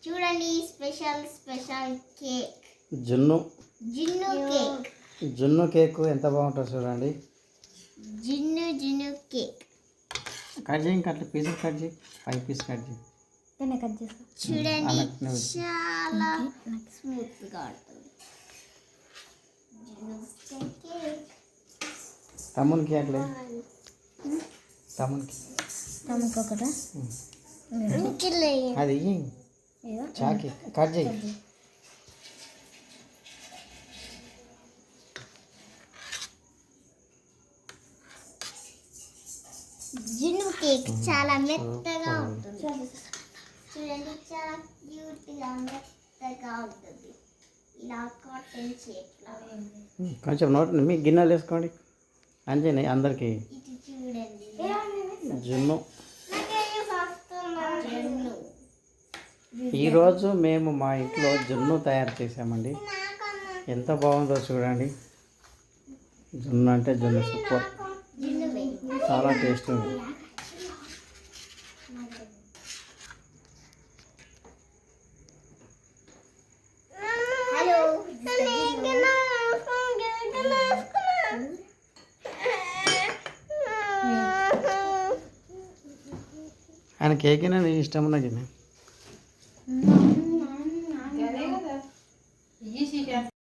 చూడండి special cake జున్ను cake. జున్ను కేక్ ఎంత బాగుంటుంది చూడండి. జున్ను కేక్ కట్ చేయి, ఇంకా అట్లా పీసులు కట్ చేయి, 5 పీస్ కట్ చేయి. చూడండి చాలా స్మూత్ గా ఉంటుంది. తమ్మునికి అట్లే, తమ్మునికి ఒకటా అది చాకి కట్ చేయి. జున్ను కేక్ చాలా మెత్తగా ఉంటుంది. చూడండి చాలా క్యూట్ గా మెత్తగా ఉంటుంది. ఇలా కాటన్ షేప్ లా కొంచెం నోట్ మీ గిన్నెలు వేసుకోండి అంజని అందరికి. ఇది చూడండి జున్ను. జున్ను ఈరోజు మేము మా ఇంట్లో జున్ను తయారు చేసామండి. ఎంత బాగుందో చూడండి. జున్ను అంటే జున్ను సూపర్, చాలా టేస్ట్ ఉంది. హలో ఆయన కేక్ నీ ఇష్టం ఉన్నది.